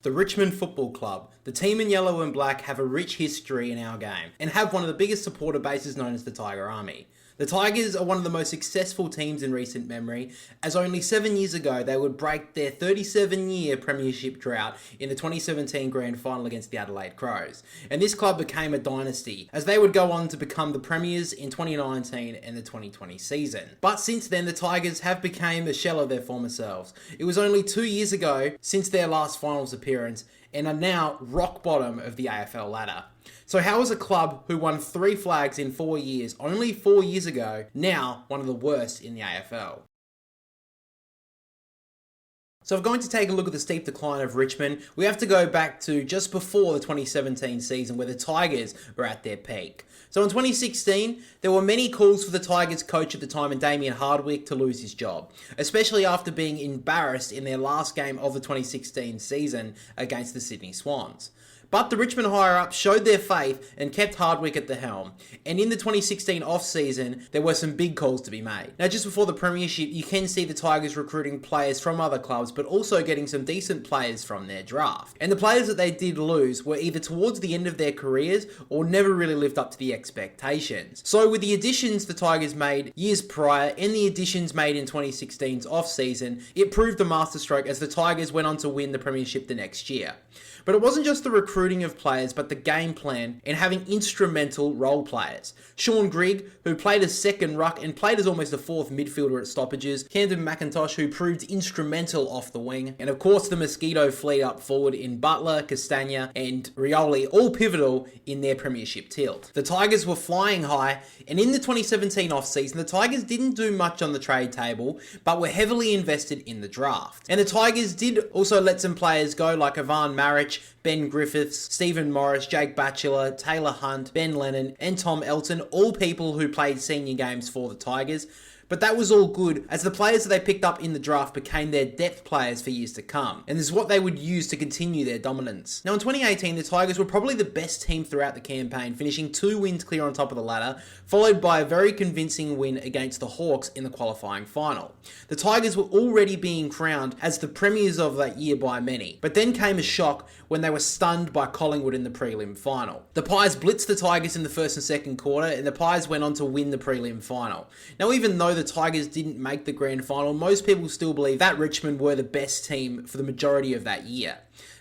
The Richmond Football Club, the team in yellow and black, have a rich history in our game and have one of the biggest supporter bases known as the Tiger Army. The Tigers are one of the most successful teams in recent memory, as only 7 years ago they would break their 37-year premiership drought in the 2017 grand final against the Adelaide Crows. And this club became a dynasty, as they would go on to become the premiers in 2019 and the 2020 season. But since then, the Tigers have become a shell of their former selves. It was only 2 years ago since their last finals appearance, and are now rock bottom of the AFL ladder. So how is a club who won 3 flags in 4 years, only 4 years ago, now one of the worst in the AFL? So if we're going to take a look at the steep decline of Richmond, we have to go back to just before the 2017 season where the Tigers were at their peak. So in 2016, there were many calls for the Tigers coach at the time and Damien Hardwick to lose his job, especially after being embarrassed in their last game of the 2016 season against the Sydney Swans. But the Richmond higher-ups showed their faith and kept Hardwick at the helm. And in the 2016 off-season, there were some big calls to be made. Now, just before the premiership, you can see the Tigers recruiting players from other clubs, but also getting some decent players from their draft. And the players that they did lose were either towards the end of their careers or never really lived up to the expectations. So with the additions the Tigers made years prior and the additions made in 2016's off-season, it proved a masterstroke as the Tigers went on to win the premiership the next year. But it wasn't just the recruiting of players, but the game plan and having instrumental role players. Sean Grigg, who played as second ruck and played as almost a fourth midfielder at stoppages. Camden McIntosh, who proved instrumental off the wing. And of course the Mosquito fleet up forward in Butler, Castagna and Rioli, all pivotal in their premiership tilt. The Tigers were flying high, and in the 2017 off-season, the Tigers didn't do much on the trade table, but were heavily invested in the draft. And the Tigers did also let some players go like Ivan Maric, Ben Griffiths, Stephen Morris, Jake Batchelor, Taylor Hunt, Ben Lennon and Tom Elton, all people who played senior games for the Tigers. But that was all good, as the players that they picked up in the draft became their depth players for years to come, and this is what they would use to continue their dominance. Now in 2018, the Tigers were probably the best team throughout the campaign, finishing 2 wins clear on top of the ladder, followed by a very convincing win against the Hawks in the qualifying final. The Tigers were already being crowned as the premiers of that year by many, but then came a shock when they were stunned by Collingwood in the prelim final. The Pies blitzed the Tigers in the first and second quarter, and the Pies went on to win the prelim final. Now even though the Tigers didn't make the grand final, most people still believe that Richmond were the best team for the majority of that year.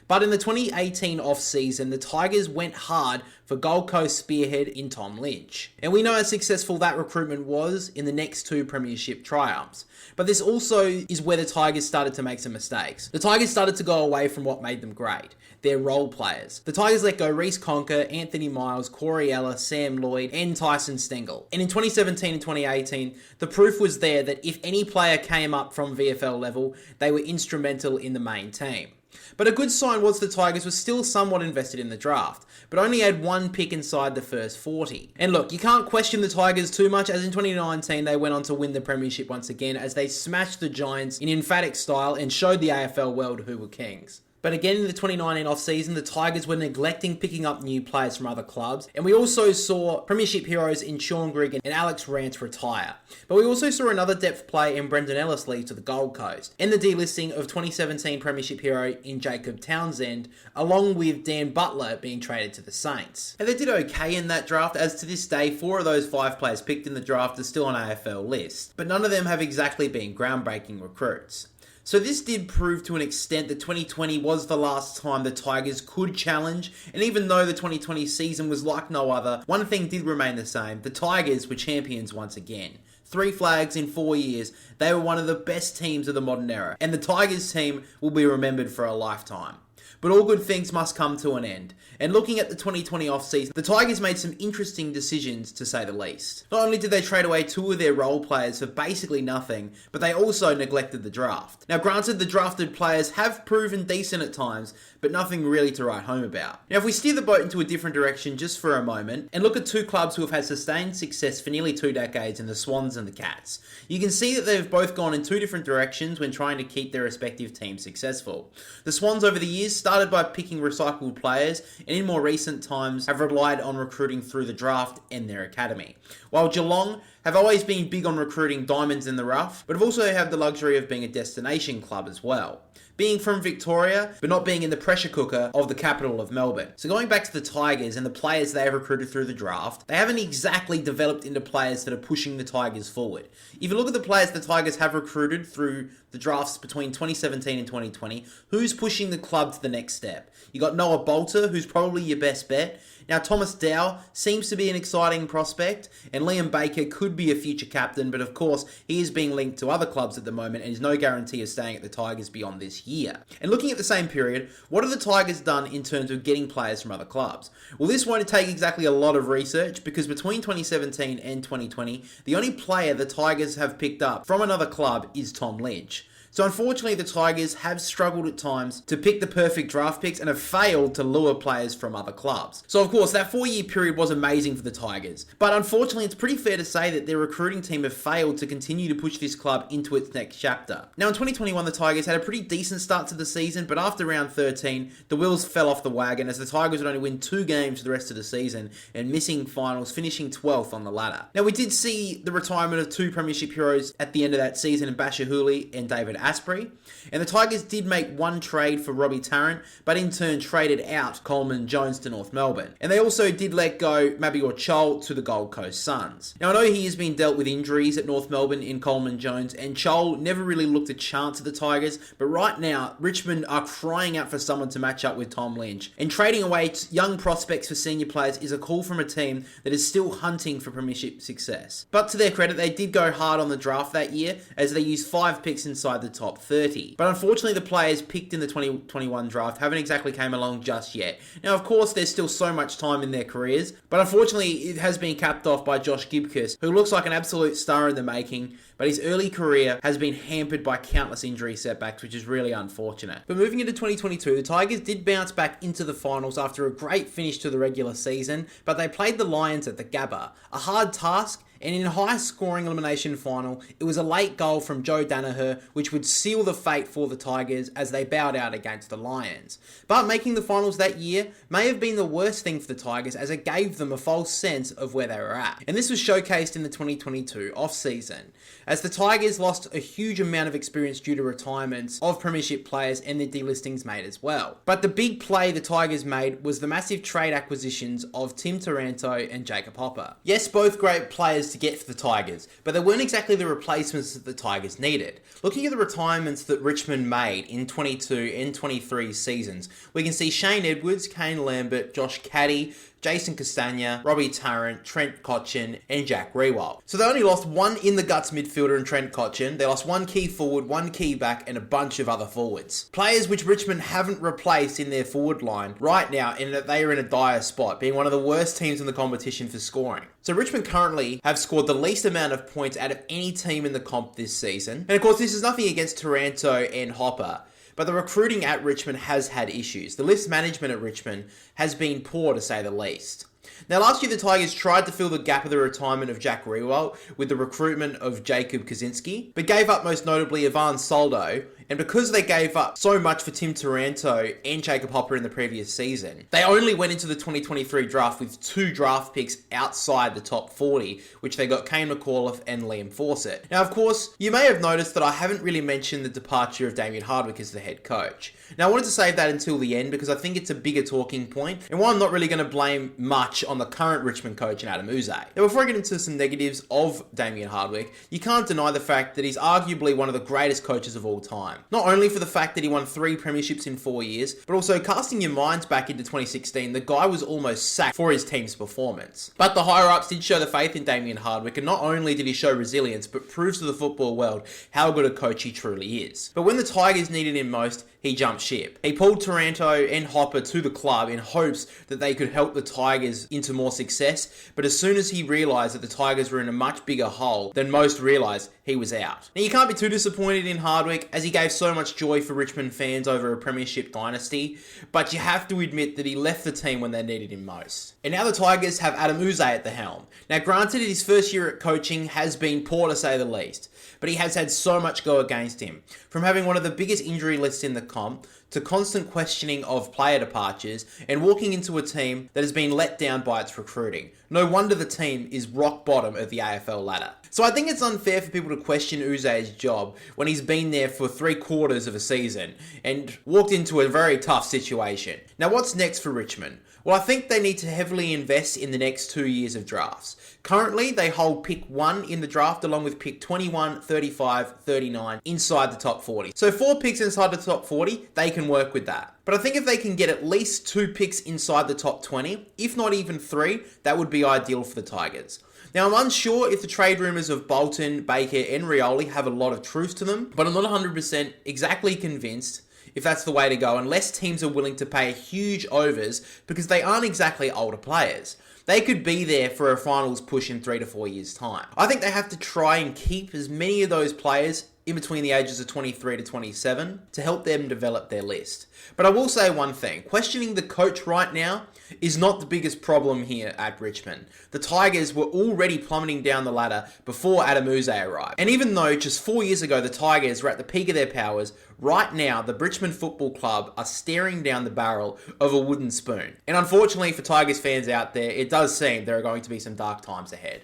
But in the 2018 off-season, the Tigers went hard for Gold Coast spearhead in Tom Lynch. And we know how successful that recruitment was in the next 2 premiership triumphs. But this also is where the Tigers started to make some mistakes. The Tigers started to go away from what made them great, their role players. The Tigers let go Reece Conker, Anthony Miles, Corey Ella, Sam Lloyd, and Tyson Stengel. And in 2017 and 2018, the proof was there that if any player came up from VFL level, they were instrumental in the main team. But a good sign was the Tigers were still somewhat invested in the draft, but only had 1 pick inside the first 40. And look, you can't question the Tigers too much, as in 2019 they went on to win the premiership once again as they smashed the Giants in emphatic style and showed the AFL world who were kings. But again, in the 2019 off-season, the Tigers were neglecting picking up new players from other clubs, and we also saw premiership heroes in Sean Grigg and Alex Rance retire. But we also saw another depth player in Brendan Ellis leave to the Gold Coast, and the delisting of 2017 premiership hero in Jacob Townsend, along with Dan Butler being traded to the Saints. And they did okay in that draft, as to this day, 4 of those 5 players picked in the draft are still on AFL lists, but none of them have exactly been groundbreaking recruits. So this did prove to an extent that 2020 was the last time the Tigers could challenge, and even though the 2020 season was like no other, one thing did remain the same: the Tigers were champions once again. 3 flags in 4 years, they were one of the best teams of the modern era, and the Tigers team will be remembered for a lifetime. But all good things must come to an end. And looking at the 2020 off-season, the Tigers made some interesting decisions, to say the least. Not only did they trade away 2 of their role players for basically nothing, but they also neglected the draft. Now granted, the drafted players have proven decent at times, but nothing really to write home about. Now if we steer the boat into a different direction just for a moment, and look at 2 clubs who have had sustained success for nearly 2 decades in the Swans and the Cats, you can see that they've both gone in 2 different directions when trying to keep their respective teams successful. The Swans over the years started by picking recycled players, and in more recent times have relied on recruiting through the draft and their academy. While Geelong have always been big on recruiting diamonds in the rough, but have also had the luxury of being a destination club as well. Being from Victoria, but not being in the pressure cooker of the capital of Melbourne. So going back to the Tigers and the players they have recruited through the draft, they haven't exactly developed into players that are pushing the Tigers forward. If you look at the players the Tigers have recruited through the drafts between 2017 and 2020, who's pushing the club to the next step? You got Noah Bolter, who's probably your best bet. Now, Thomas Dow seems to be an exciting prospect, and Liam Baker could be a future captain, but of course, he is being linked to other clubs at the moment and is no guarantee of staying at the Tigers beyond this year. And looking at the same period, what have the Tigers done in terms of getting players from other clubs? Well, this won't take exactly a lot of research, because between 2017 and 2020, the only player the Tigers have picked up from another club is Tom Lynch. So unfortunately, the Tigers have struggled at times to pick the perfect draft picks and have failed to lure players from other clubs. So of course, that 4-year period was amazing for the Tigers. But unfortunately, it's pretty fair to say that their recruiting team have failed to continue to push this club into its next chapter. Now in 2021, the Tigers had a pretty decent start to the season, but after round 13, the wheels fell off the wagon as the Tigers would only win 2 games for the rest of the season and missing finals, finishing 12th on the ladder. Now we did see the retirement of 2 premiership heroes at the end of that season in Basher Hooley and David Asprey, and the Tigers did make one trade for Robbie Tarrant, but in turn traded out Coleman Jones to North Melbourne. And they also did let go Mabior Chol to the Gold Coast Suns. Now I know he has been dealt with injuries at North Melbourne in Coleman Jones, and Chol never really looked a chance at the Tigers, but right now Richmond are crying out for someone to match up with Tom Lynch, and trading away young prospects for senior players is a call from a team that is still hunting for premiership success. But to their credit, they did go hard on the draft that year as they used 5 picks inside the top 30. But unfortunately, the players picked in the 2021 draft haven't exactly came along just yet. Now, of course, there's still so much time in their careers, but unfortunately, it has been capped off by Josh Gibcus, who looks like an absolute star in the making, but his early career has been hampered by countless injury setbacks, which is really unfortunate. But moving into 2022, the Tigers did bounce back into the finals after a great finish to the regular season, but they played the Lions at the Gabba. A hard task, and in a high-scoring elimination final, it was a late goal from Joe Danaher, which would seal the fate for the Tigers as they bowed out against the Lions. But making the finals that year may have been the worst thing for the Tigers, as it gave them a false sense of where they were at. And this was showcased in the 2022 off-season, as the Tigers lost a huge amount of experience due to retirements of premiership players and their delistings made as well. But the big play the Tigers made was the massive trade acquisitions of Tim Taranto and Jacob Hopper. Yes, both great players to get for the Tigers, but they weren't exactly the replacements that the Tigers needed. Looking at the retirements that Richmond made in 22 and 23 seasons, we can see Shane Edwards, Kane Lambert, Josh Caddy, Jason Castagna, Robbie Tarrant, Trent Cotchin, and Jack Rewald. So they only lost one in-the-guts midfielder in Trent Cotchin, they lost one key forward, one key back, and a bunch of other forwards. Players which Richmond haven't replaced in their forward line right now, in that they are in a dire spot, being one of the worst teams in the competition for scoring. So Richmond currently have scored the least amount of points out of any team in the comp this season. And of course, this is nothing against Taranto and Hopper, but the recruiting at Richmond has had issues. The list management at Richmond has been poor, to say the least. Now, last year the Tigers tried to fill the gap of the retirement of Jack Rewalt with the recruitment of Jacob Kaczynski, but gave up most notably Ivan Soldo, and because they gave up so much for Tim Taranto and Jacob Hopper in the previous season, they only went into the 2023 draft with 2 draft picks outside the top 40, which they got Kane McAuliffe and Liam Fawcett. Now, of course, you may have noticed that I haven't really mentioned the departure of Damien Hardwick as the head coach. Now, I wanted to save that until the end because I think it's a bigger talking point, and while I'm not really going to blame much on the current Richmond coach in Adam Uze. Now, before I get into some negatives of Damien Hardwick, you can't deny the fact that he's arguably one of the greatest coaches of all time. Not only for the fact that he won 3 premierships in 4 years, but also casting your minds back into 2016, the guy was almost sacked for his team's performance. But the higher-ups did show the faith in Damien Hardwick, and not only did he show resilience, but proves to the football world how good a coach he truly is. But when the Tigers needed him most, he jumped ship. He pulled Taranto and Hopper to the club in hopes that they could help the Tigers into more success, but as soon as he realised that the Tigers were in a much bigger hole than most realised, he was out. Now, you can't be too disappointed in Hardwick, as he gave so much joy for Richmond fans over a premiership dynasty, but you have to admit that he left the team when they needed him most. And now the Tigers have Adam Uze at the helm. Now, granted, his first year at coaching has been poor to say the least, but he has had so much go against him. From having one of the biggest injury lists in the comp, to constant questioning of player departures, and walking into a team that has been let down by its recruiting. No wonder the team is rock bottom of the AFL ladder. So I think it's unfair for people to question Uze's job when he's been there for 3/4 of a season and walked into a very tough situation. Now what's next for Richmond? Well, I think they need to heavily invest in the next 2 years of drafts. Currently, they hold pick 1 in the draft along with pick 21, 35, 39 inside the top 40. So 4 picks inside the top 40, they can work with that. But I think if they can get at least 2 picks inside the top 20, if not even 3, that would be ideal for the Tigers. Now, I'm unsure if the trade rumours of Bolton, Baker and Rioli have a lot of truth to them, but I'm not 100% exactly convinced if that's the way to go unless teams are willing to pay huge overs because they aren't exactly older players. They could be there for a finals push in 3 to 4 years' time. I think they have to try and keep as many of those players in between the ages of 23 to 27 to help them develop their list. But I will say one thing, questioning the coach right now is not the biggest problem here at Richmond. The Tigers were already plummeting down the ladder before Adam Uze arrived. And even though just 4 years ago the Tigers were at the peak of their powers, right now the Richmond Football Club are staring down the barrel of a wooden spoon. And unfortunately for Tigers fans out there, it does seem there are going to be some dark times ahead.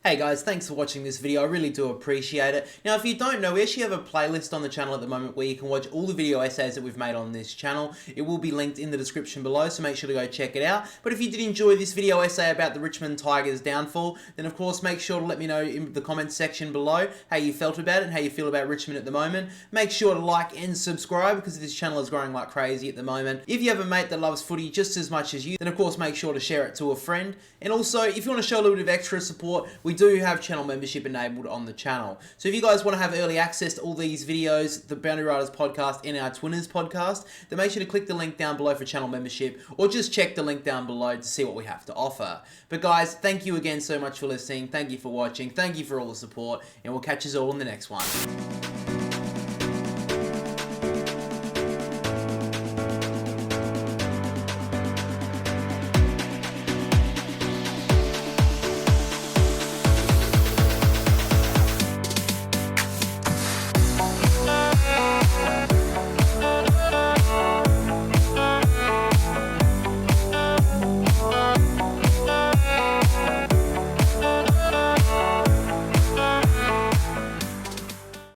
Hey guys, thanks for watching this video. I really do appreciate it. Now, if you don't know, we actually have a playlist on the channel at the moment where you can watch all the video essays that we've made on this channel. It will be linked in the description below, so make sure to go check it out. But if you did enjoy this video essay about the Richmond Tigers downfall, then of course make sure to let me know in the comments section below how you felt about it and how you feel about Richmond at the moment. Make sure to like and subscribe because this channel is growing like crazy at the moment. If you have a mate that loves footy just as much as you, then of course make sure to share it to a friend. And also, if you want to show a little bit of extra support, we do have channel membership enabled on the channel. So if you guys want to have early access to all these videos, the Boundary Riders podcast and our Twinners podcast, then make sure to click the link down below for channel membership or just check the link down below to see what we have to offer. But guys, thank you again so much for listening. Thank you for watching. Thank you for all the support and we'll catch you all in the next one.